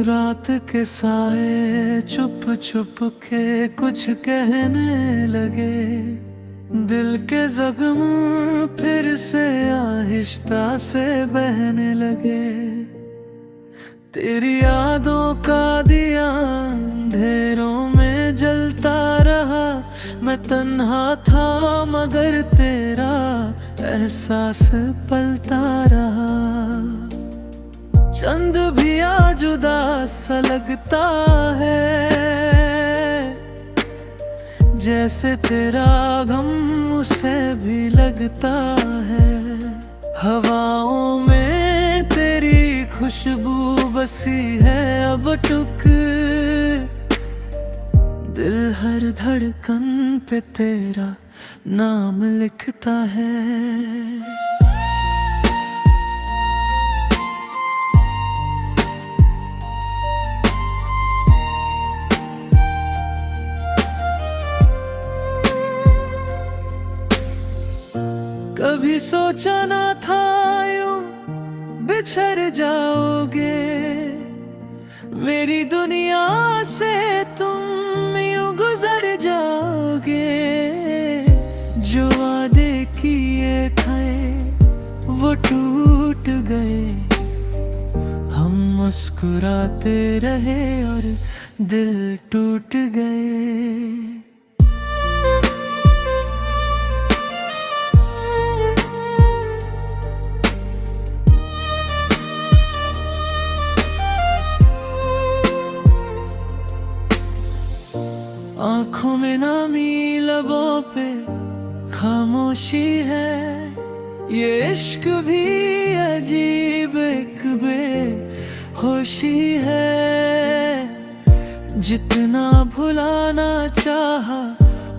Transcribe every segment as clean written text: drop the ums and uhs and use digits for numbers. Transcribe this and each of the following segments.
रात के साए चुप चुप के कुछ कहने लगे। दिल के जख्म फिर से आहिस्ता से बहने लगे। तेरी यादों का दिया अंधेरों में जलता रहा। मैं तन्हा था मगर तेरा एहसास पलता रहा। चंद भी आ जुदा सा लगता है, जैसे तेरा गम उसे भी लगता है। हवाओं में तेरी खुशबू बसी है अब टुक। दिल हर धड़कन पे तेरा नाम लिखता है। कभी सोचा ना था यूं बिछड़ जाओगे। मेरी दुनिया से तुम यूं गुजर जाओगे। जो वादे किए थे वो टूट गए। हम मुस्कुराते रहे और दिल टूट गए। आँखों में नामी लबों पे खामोशी है। ये इश्क भी अजीब एक बेहोशी है। जितना भुलाना चाहा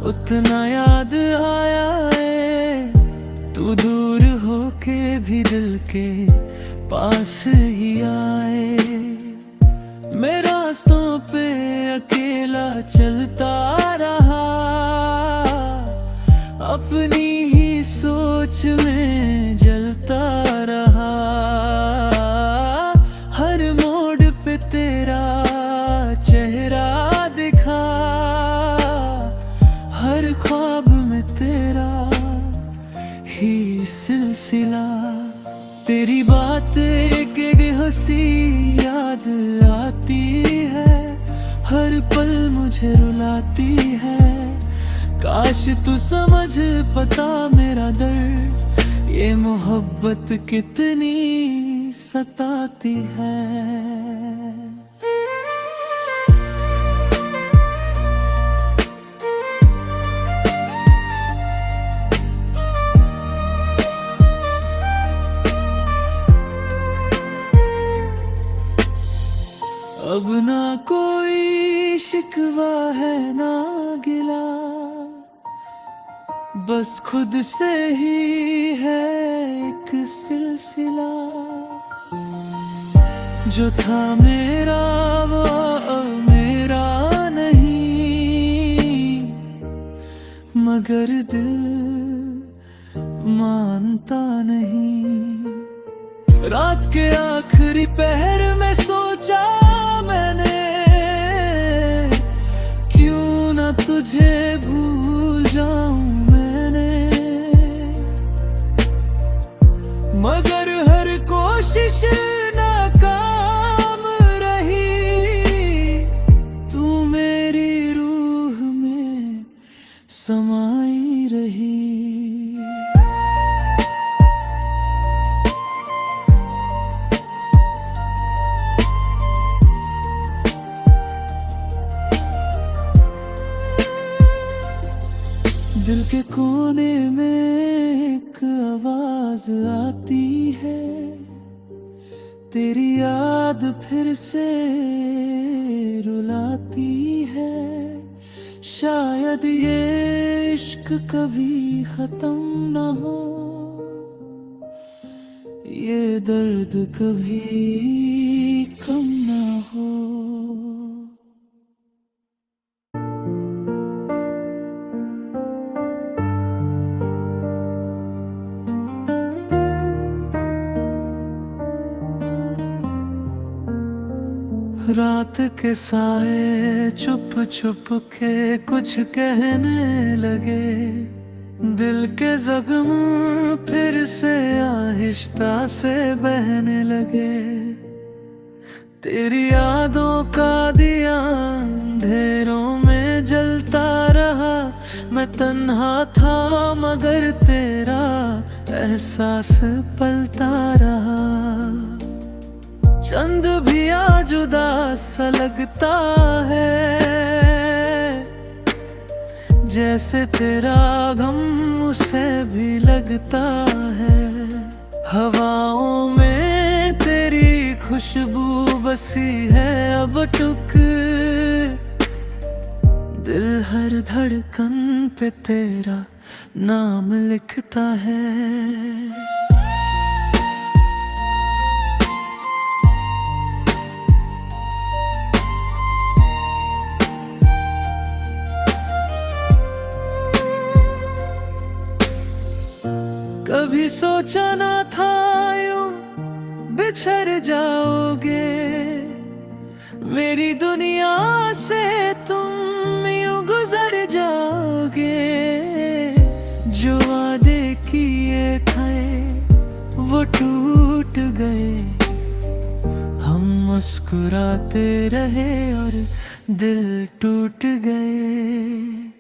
उतना याद आया है। तू दूर होके भी दिल के पास ही आए। मैं रास्तों पे अकेला चलता रहा। अपनी ही सोच में जलता रहा। हर मोड़ पे तेरा चेहरा दिखा। हर ख्वाब में तेरा ही सिलसिला। तेरी बातें के हंसी याद आती है। हर पल मुझे रुलाती है। काश तू समझ पता मेरा दर्द। ये मोहब्बत कितनी सताती है। अब ना कोई शिकवा है ना गिला। बस खुद से ही है एक सिलसिला। जो था मेरा वो अब मेरा नहीं। मगर दिल मानता नहीं। रात के आखिरी पहर में सोचा मैंने, क्यों ना तुझे भूल जाऊं मैंने। मगर हर कोशिश नाकाम रही। तू मेरी रूह में समाई रही। दिल के कोने में एक आवाज आती है। तेरी याद फिर से रुलाती है। शायद ये इश्क कभी खत्म ना हो। ये दर्द कभी कम ना हो। रात के साए चुप चुप के कुछ कहने लगे, दिल के जख्म फिर से आहिस्ता से बहने लगे। तेरी यादों का दिया अंधेरों में जलता रहा, मैं तन्हा था मगर तेरा एहसास पलता रहा। चंद भी आज जुदा सा लगता है, जैसे तेरा गम उसे भी लगता है। हवाओं में तेरी खुशबू बसी है अब टुक, दिल हर धड़कन पे तेरा नाम लिखता है। कभी सोचा ना था यूं बिछड़ जाओगे, मेरी दुनिया से तुम यूं गुजर जाओगे। जो वादे किए थे वो टूट गए, हम मुस्कुराते रहे और दिल टूट गए।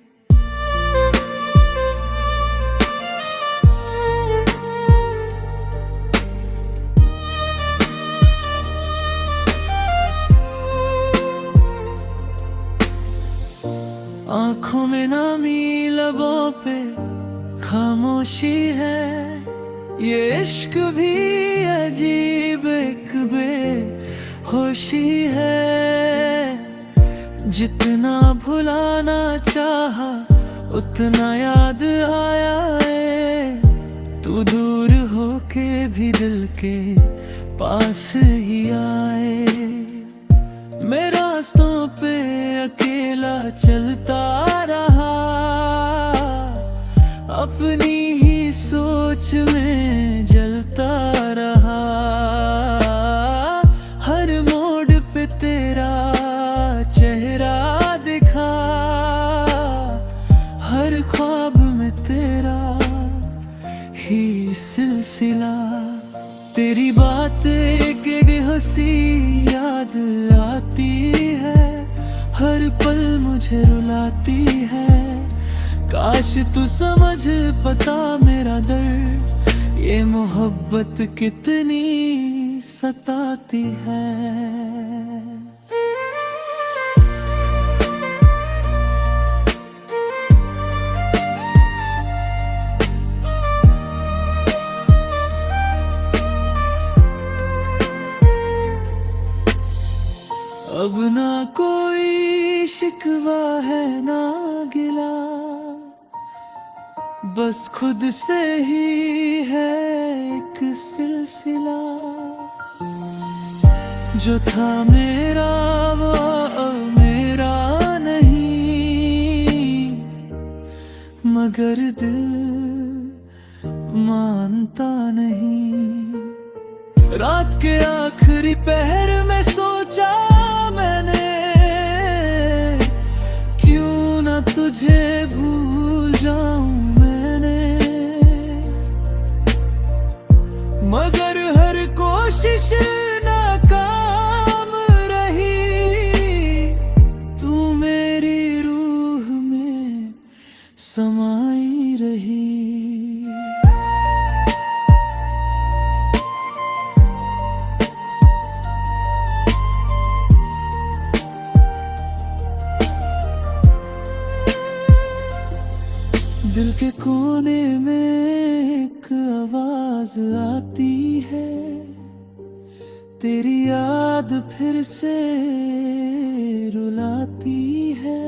आँखों में नामी लबों पे खामोशी है, ये इश्क भी अजीब एक बेहोशी है। जितना भुलाना चाहा उतना याद आया है, तू दूर होके भी दिल के पास ही आए। मैं रास्तों पे अकेला चलता रहा, अपनी ही सोच में जलता रहा। हर मोड़ पे तेरा चेहरा दिखा, हर ख्वाब में तेरा ही सिलसिला। तेरी बातें के हंसी याद आती है, हर पल मुझे रुलाती है। काश तू समझ पता मेरा दर्द, ये मोहब्बत कितनी सताती है। अब ना कोई शिकवा है ना गिला, बस खुद से ही है एक सिलसिला। जो था मेरा वो अब मेरा नहीं, मगर दिल मानता नहीं। रात के आखिरी पहर में सोचा मैंने, क्यों ना तुझे भूल जाऊं मैंने। मगर हर कोशिश नाकाम रही, तू मेरी रूह में समाई रही। दिल के कोने में एक आवाज आती है, तेरी याद फिर से रुलाती है।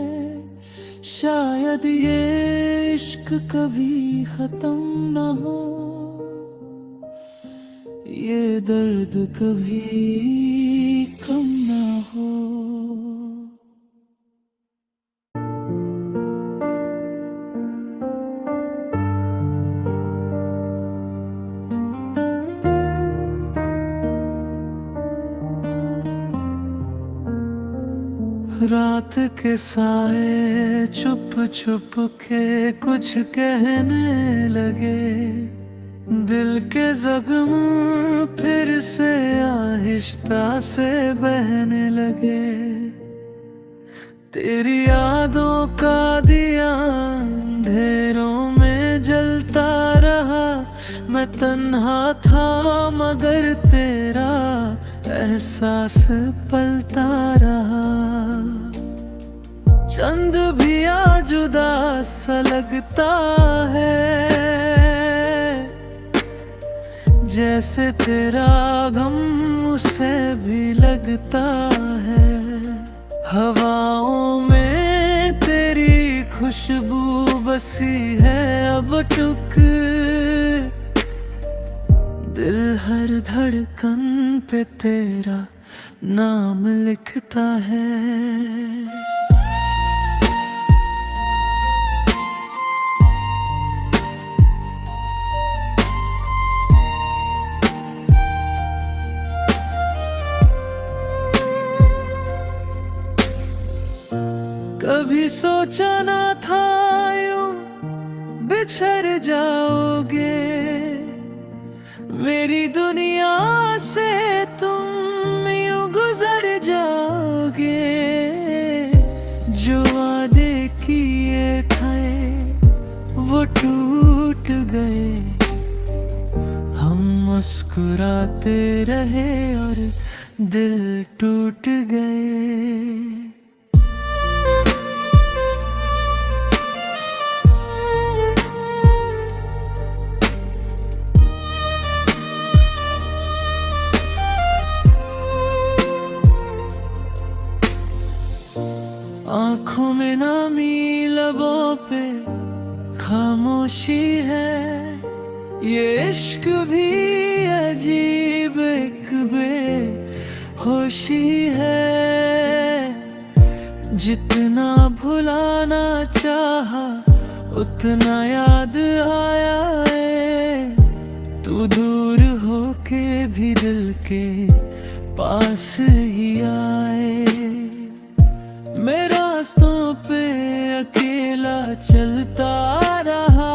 शायद ये इश्क कभी खत्म ना हो, ये दर्द कभी कम ना हो। रात के साए चुप चुप के कुछ कहने लगे। दिल के जख्म फिर से आहिस्ता से बहने लगे। तेरी यादों का दिया अंधेरों में जलता रहा। मैं तन्हा था मगर तेरा एहसास पलता रहा। चंद भी आ जुदा सा लगता है, जैसे तेरा गम उसे भी लगता है। हवाओं में तेरी खुशबू बसी है अब टुक। दिल हर धड़कन पे तेरा नाम लिखता है। कभी सोचा ना था यूं बिछड़ जाओगे। मेरी दुनिया से तुम यूं गुजर जाओगे। जो वादे किए थे वो टूट गए। हम मुस्कुराते रहे और दिल टूट गए। आँखों में नामी लबों पे खामोशी है। ये इश्क भी अजीब एक बेहोशी है। जितना भुलाना चाहा उतना याद आया है। तू दूर होके भी दिल के पास ही आए। मैं रास्तों पे अकेला चलता रहा।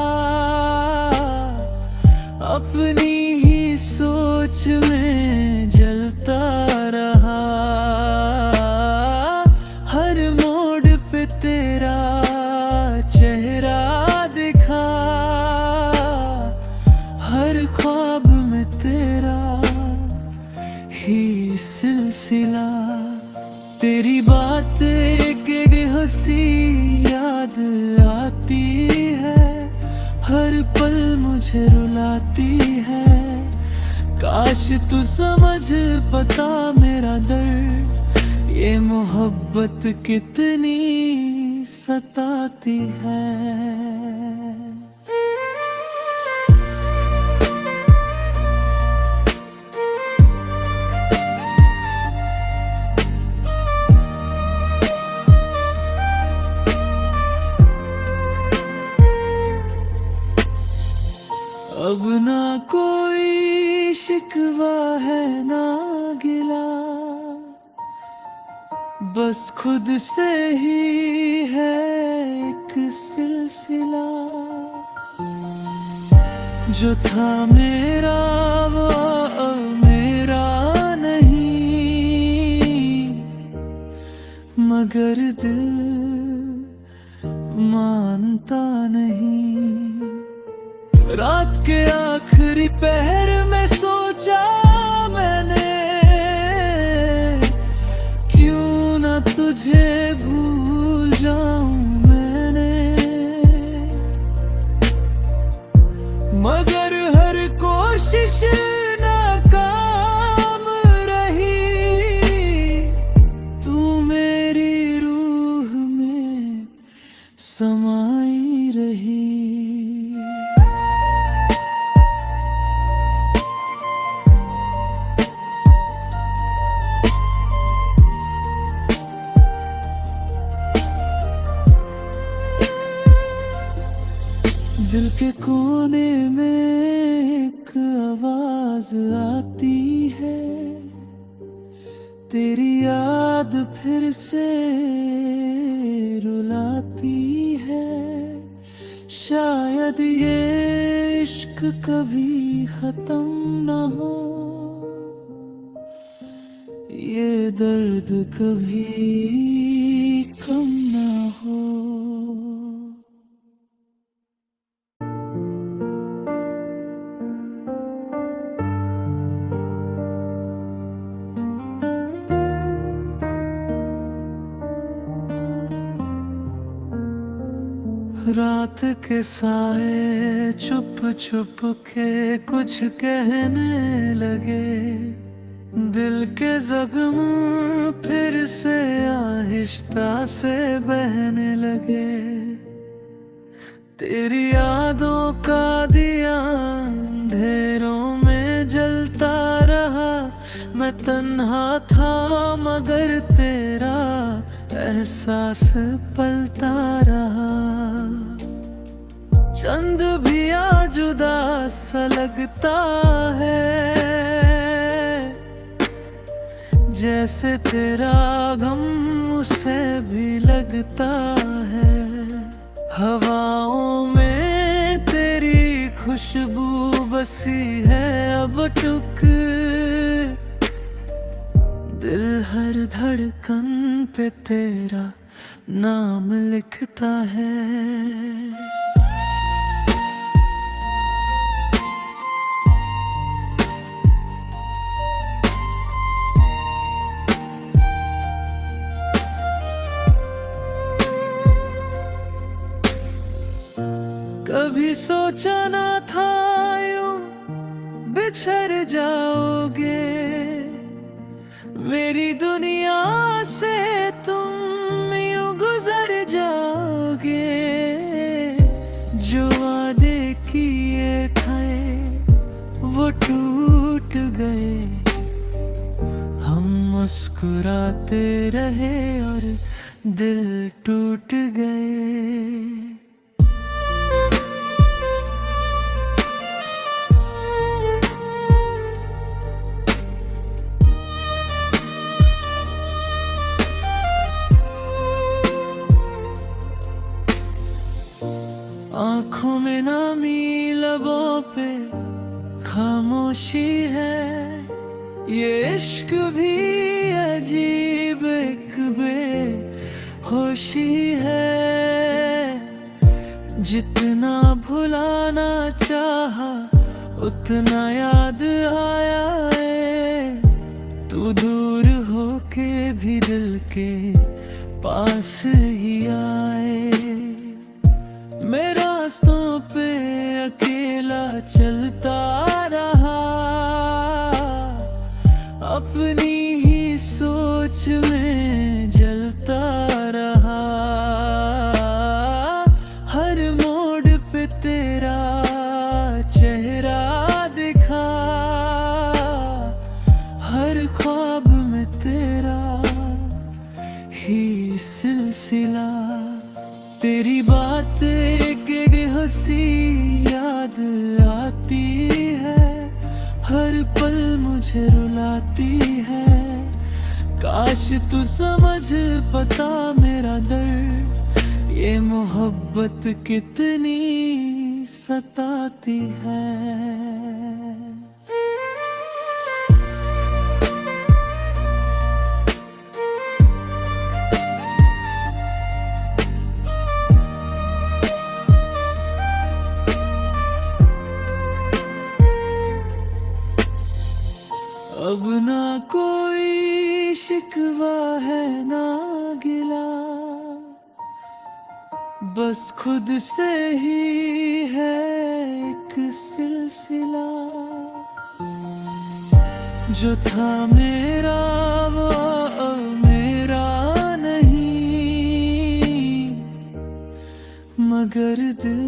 अपनी ही सोच में जलता रहा। हर मोड़ पे तेरा चेहरा दिखा। हर ख्वाब में तेरा ही सिलसिला। तेरी बातें के हंसी याद आती है। हर पल मुझे रुलाती है। काश तू समझ पता मेरा दर्द। ये मोहब्बत कितनी सताती है। अब ना कोई शिकवा है ना गिला। बस खुद से ही है एक सिलसिला। जो था मेरा वो अब मेरा नहीं। मगर दिल मानता नहीं। रात के आखिरी पहर में सोचा मैंने। क्यों ना तुझे भूल जाऊं मैंने। मगर हर कोशिश नाकाम रही। तू मेरी रूह में समाई रही। दिल के कोने में एक आवाज आती है। तेरी याद फिर से रुलाती है। शायद ये इश्क कभी खत्म न हो, ये दर्द कभी कम न हो। रात के साए चुप चुप के कुछ कहने लगे। दिल के जख्म फिर से आहिस्ता से बहने लगे। तेरी यादों का दिया अंधेरों में जलता रहा। मैं तन्हा था मगर तेरा एहसास पलता रहा। चंद भी आ जुदा सा लगता है, जैसे तेरा गम उसे भी लगता है। हवाओं में तेरी खुशबू बसी है अब टुक। दिल हर धड़कन पे तेरा नाम लिखता है। कभी सोचा ना था यूं बिछड़ जाओगे। मेरी दुनिया से तुम यूं गुजर जाओगे। जो वादे किए थे वो टूट गए। हम मुस्कुराते रहे और दिल टूट गए। आँखों में नामी लबों पे खामोशी है। ये इश्क भी अजीब एक बेहोशी है। जितना भुलाना चाहा उतना याद आया है। तू दूर होके भी दिल के पास ही आए। मैं रास्तों पे अकेला चलता रहा। अपनी ही सोच में जलता रहा। हर मोड़ पे तेरा चेहरा दिखा। हर ख्वाब में तेरा ही सिलसिला। तेरी बातें के हंसी याद आती है। हर पल मुझे रुलाती है। काश तू समझ पता मेरा दर्द। ये मोहब्बत कितनी सताती है। अब ना कोई शिकवा है ना गिला। बस खुद से ही है एक सिलसिला। जो था मेरा वो अब मेरा नहीं। मगर दिल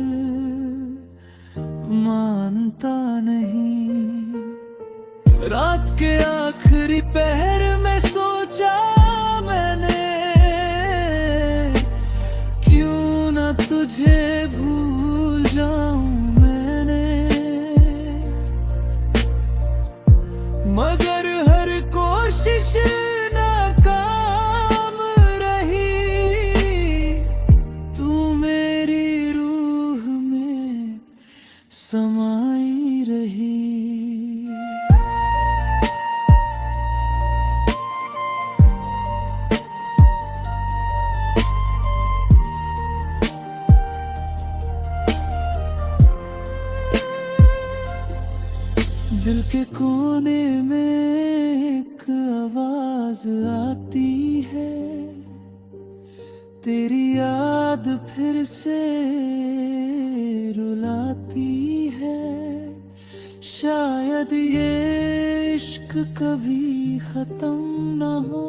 मानता नहीं। रात के आखिरी पहर में सोचा मैंने, क्यों ना तुझे भूल जाऊं मैंने। मगर हर कोशिश के कोने में एक आवाज आती है, तेरी याद फिर से रुलाती है। शायद ये इश्क कभी खत्म न हो,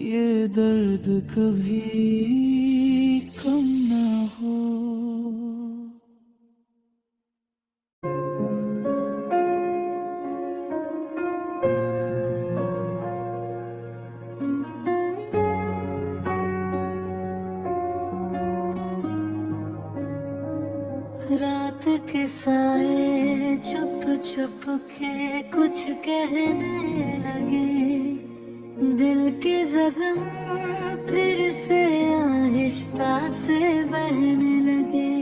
ये दर्द कभी कम न हो। रात के साए चुप चुप के कुछ कहने लगे, दिल के जख्म फिर से आहिस्ता से बहने लगे।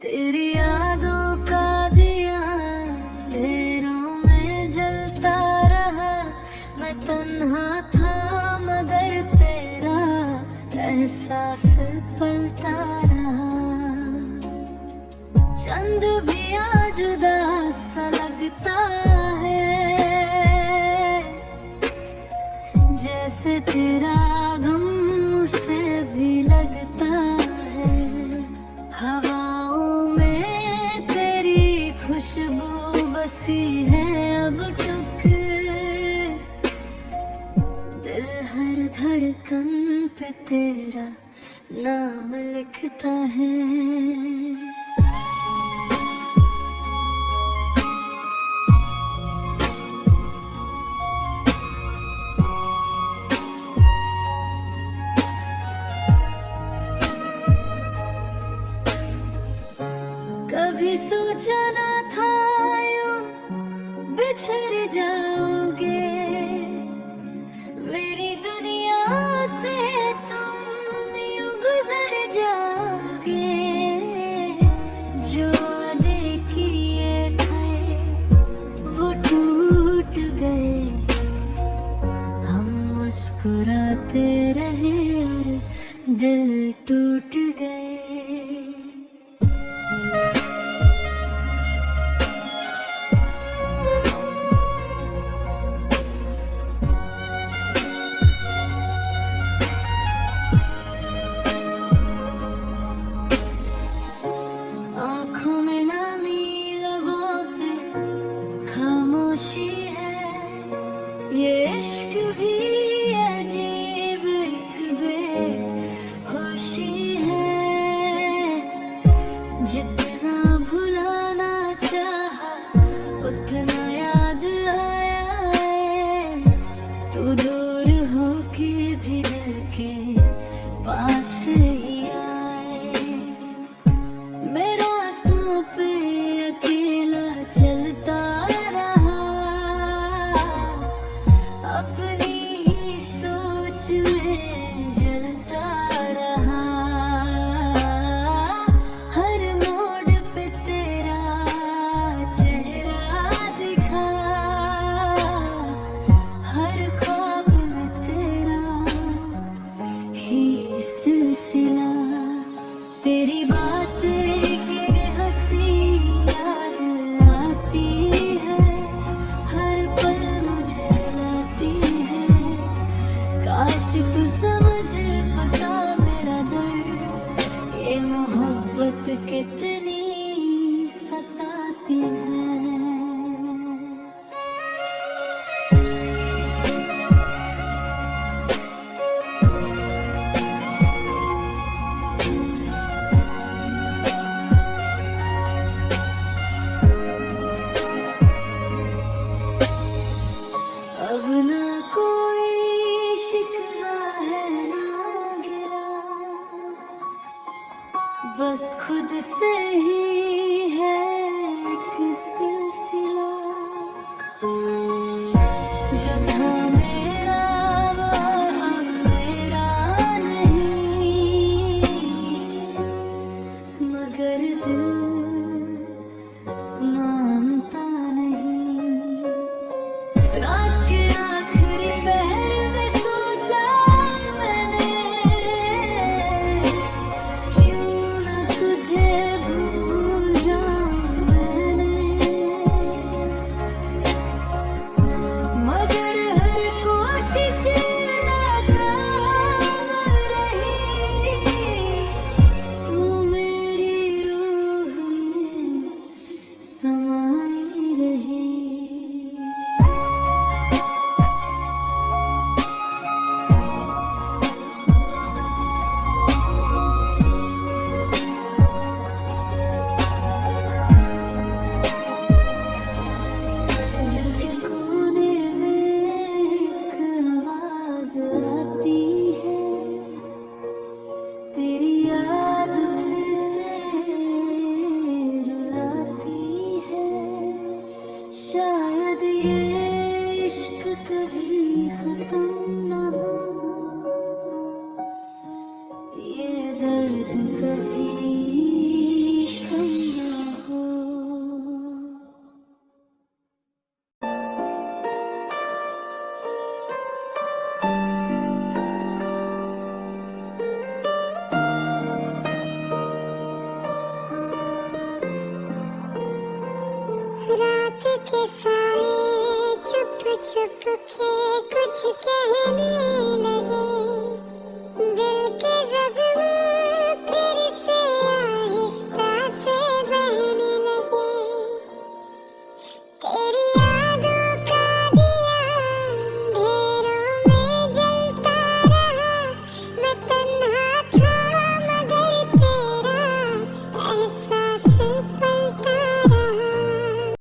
तेरी यादों का दिया अंधेरों में जलता रहा, मैं तन्हा था मगर तेरा एहसास पलता रहा। चंद भी आज जुदा सा लगता है, जैसे तेरा गम उसे भी लगता है। हवाओं में तेरी खुशबू बसी है अब तक, दिल हर धड़कन पे तेरा नाम लिखता है। कभी सोचा ना था यूं बिछड़ जाओगे, मेरी दुनिया से तुम यूं गुजर जाओगे। जो वादे किए थे वो टूट गए, हम मुस्कुराते रहे और दिल टूट गए। आँखों में नमी, लबों पे खामोशी है, ये इश्क भी अजीब एक बेहोशी है। जितना भुलाना चाहा उतना याद आया है, तू दूर होके भी दिल के पास ही आए। मैं रास्तों पे अकेला चलता रहा, अपनी ही सोच में जलता रहा। हर मोड़ पे तेरा चेहरा दिखा, हर ख्वाब में तेरा ही सिलसिला। तेरी बातें की हंसी याद आती है, हर पल मुझे रुलाती है। काश तू समझ पता मेरा दर्द, ये मोहब्बत कितनी सताती है। अब ना कोई शिकवा है ना गिला, बस खुद से ही